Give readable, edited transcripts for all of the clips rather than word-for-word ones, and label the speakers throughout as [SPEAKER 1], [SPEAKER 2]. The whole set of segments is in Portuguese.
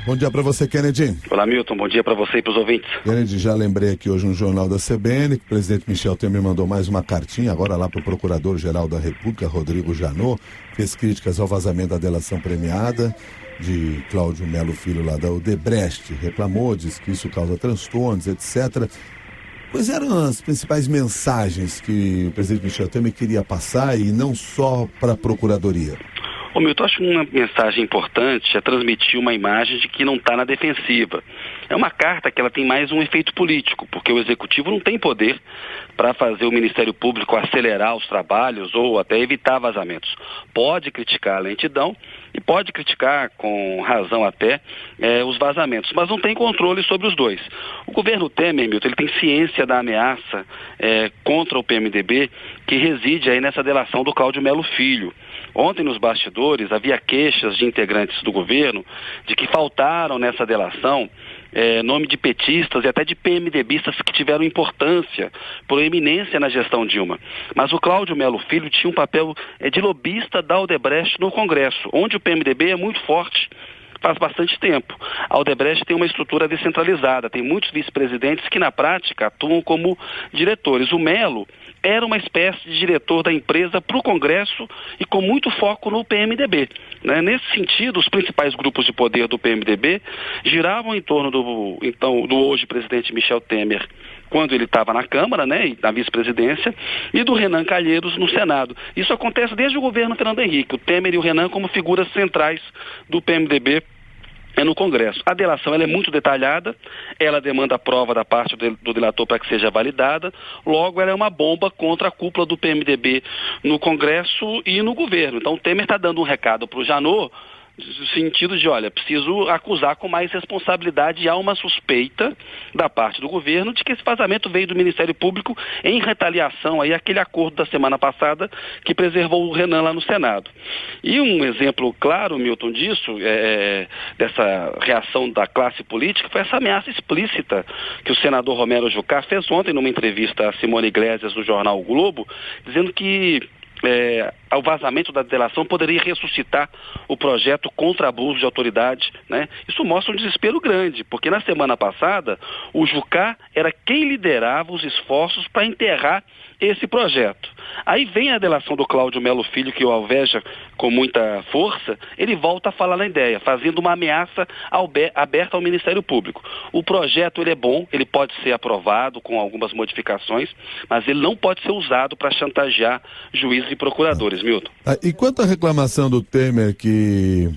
[SPEAKER 1] Bom dia para você, Kennedy.
[SPEAKER 2] Olá, Milton. Bom dia para você e para os ouvintes.
[SPEAKER 1] Kennedy, já lembrei aqui hoje um jornal da CBN que o presidente Michel Temer mandou mais uma cartinha, agora lá para o Procurador-Geral da República, Rodrigo Janot, fez críticas ao vazamento da delação premiada de Cláudio Melo Filho lá da Odebrecht. Reclamou, disse que isso causa transtornos, etc. Quais eram as principais mensagens que o presidente Michel Temer queria passar e não só para a Procuradoria?
[SPEAKER 2] Ô Milton, acho que uma mensagem importante é transmitir uma imagem de que não está na defensiva. É uma carta que ela tem mais um efeito político, porque o Executivo não tem poder para fazer o Ministério Público acelerar os trabalhos ou até evitar vazamentos. Pode criticar a lentidão e pode criticar, com razão até, os vazamentos, mas não tem controle sobre os dois. O governo Temer, Milton, ele tem ciência da ameaça contra o PMDB que reside aí nessa delação do Cláudio Melo Filho. Ontem, nos bastidores, havia queixas de integrantes do governo de que faltaram nessa delação nome de petistas e até de PMDBistas que tiveram importância, proeminência na gestão Dilma. Mas o Cláudio Melo Filho tinha um papel de lobista da Odebrecht no Congresso, onde o PMDB é muito forte. Faz bastante tempo. A Odebrecht tem uma estrutura descentralizada, tem muitos vice-presidentes que na prática atuam como diretores. O Melo era uma espécie de diretor da empresa para o Congresso e com muito foco no PMDB. Nesse sentido, os principais grupos de poder do PMDB giravam em torno do hoje presidente Michel Temer, quando ele estava na Câmara, e na vice-presidência, e do Renan Calheiros no Senado. Isso acontece desde o governo Fernando Henrique, o Temer e o Renan como figuras centrais do PMDB no Congresso. A delação ela é muito detalhada, ela demanda a prova da parte do delator para que seja validada, logo ela é uma bomba contra a cúpula do PMDB no Congresso e no governo. Então o Temer está dando um recado para o Janot, no sentido de, olha, preciso acusar com mais responsabilidade e há uma suspeita da parte do governo de que esse vazamento veio do Ministério Público em retaliação aí àquele acordo da semana passada que preservou o Renan lá no Senado. E um exemplo claro, Milton, disso, dessa reação da classe política, foi essa ameaça explícita que o senador Romero Jucá fez ontem numa entrevista a Simone Iglesias no jornal o Globo, dizendo que o vazamento da delação poderia ressuscitar o projeto contra abuso de autoridade, Isso mostra um desespero grande, porque na semana passada o Jucá era quem liderava os esforços para enterrar esse projeto. Aí vem a delação do Cláudio Melo Filho, que o alveja com muita força, ele volta a falar na ideia, fazendo uma ameaça aberta ao Ministério Público. O projeto ele é bom, ele pode ser aprovado com algumas modificações, mas ele não pode ser usado para chantagear juízes e procuradores, Milton.
[SPEAKER 1] E quanto à reclamação do Temer que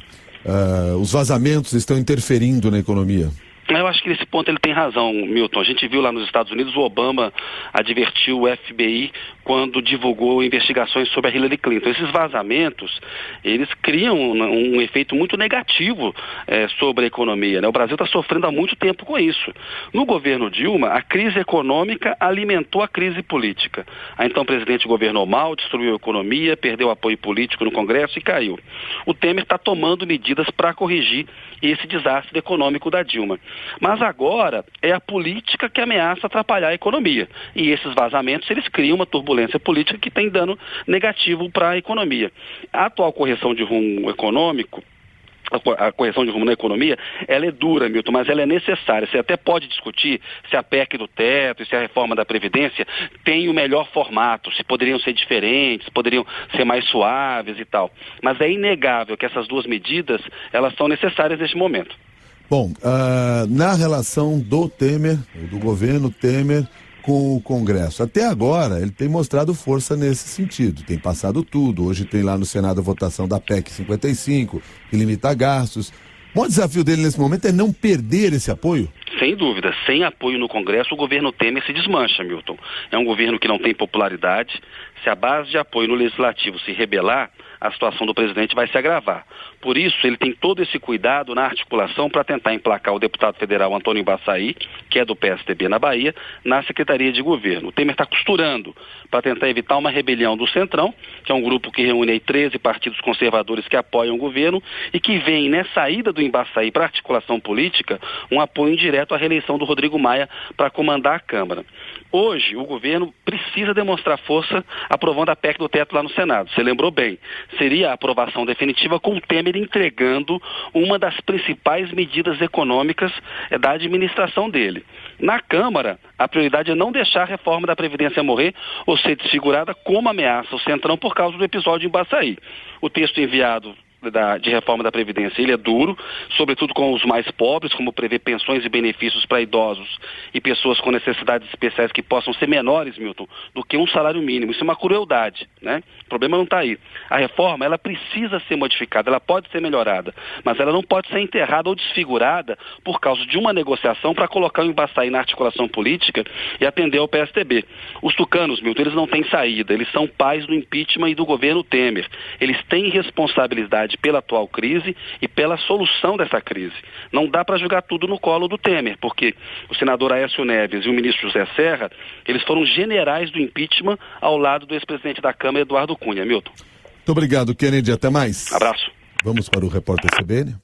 [SPEAKER 1] os vazamentos estão interferindo na economia?
[SPEAKER 2] Eu acho que nesse ponto ele tem razão, Milton. A gente viu lá nos Estados Unidos, o Obama advertiu o FBI quando divulgou investigações sobre a Hillary Clinton. Esses vazamentos, eles criam um efeito muito negativo sobre a economia, O Brasil está sofrendo há muito tempo com isso. No governo Dilma, a crise econômica alimentou a crise política. A então presidente governou mal, destruiu a economia, perdeu apoio político no Congresso e caiu. O Temer está tomando medidas para corrigir esse desastre econômico da Dilma. Mas agora é a política que ameaça atrapalhar a economia. E esses vazamentos, eles criam uma turbulência política que tem dano negativo para a economia. A atual correção de rumo econômico, a correção de rumo na economia, ela é dura, Milton, mas ela é necessária. Você até pode discutir se a PEC do teto e se a reforma da Previdência tem o melhor formato, se poderiam ser diferentes, poderiam ser mais suaves e tal. Mas é inegável que essas duas medidas, elas são necessárias neste momento.
[SPEAKER 1] Bom, na relação do Temer, do governo Temer com o Congresso, até agora ele tem mostrado força nesse sentido, tem passado tudo. Hoje tem lá no Senado a votação da PEC 55, que limita gastos. O maior desafio dele nesse momento é não perder esse apoio?
[SPEAKER 2] Sem dúvida, sem apoio no Congresso, o governo Temer se desmancha, Milton. É um governo que não tem popularidade. Se a base de apoio no Legislativo se rebelar, a situação do presidente vai se agravar. Por isso, ele tem todo esse cuidado na articulação para tentar emplacar o deputado federal Antônio Baçaí, que é do PSDB na Bahia, na Secretaria de Governo. O Temer está costurando para tentar evitar uma rebelião do Centrão, que é um grupo que reúne aí 13 partidos conservadores que apoiam o governo e que vem, nessa ida do Embaçaí para a articulação política, um apoio indireto à reeleição do Rodrigo Maia para comandar a Câmara. Hoje, o governo precisa demonstrar força aprovando a PEC do teto lá no Senado. Você lembrou bem. Seria a aprovação definitiva com o Temer entregando uma das principais medidas econômicas da administração dele. Na Câmara, a prioridade é não deixar a reforma da Previdência morrer ou ser desfigurada como ameaça o Centrão por causa do episódio em Baçaí. O texto enviado de reforma da Previdência, ele é duro, sobretudo com os mais pobres, como prevê pensões e benefícios para idosos e pessoas com necessidades especiais que possam ser menores, Milton, do que um salário mínimo. Isso é uma crueldade, né? O problema não está aí. A reforma, ela precisa ser modificada, ela pode ser melhorada, mas ela não pode ser enterrada ou desfigurada por causa de uma negociação para colocar o Embaçaí na articulação política e atender ao PSDB. Os tucanos, Milton, eles não têm saída, eles são pais do impeachment e do governo Temer. Eles têm responsabilidade pela atual crise e pela solução dessa crise. Não dá para jogar tudo no colo do Temer, porque o senador Aécio Neves e o ministro José Serra, eles foram generais do impeachment ao lado do ex-presidente da Câmara, Eduardo Cunha. Milton.
[SPEAKER 1] Muito obrigado, Kennedy. Até mais.
[SPEAKER 2] Abraço.
[SPEAKER 1] Vamos para o repórter CBN.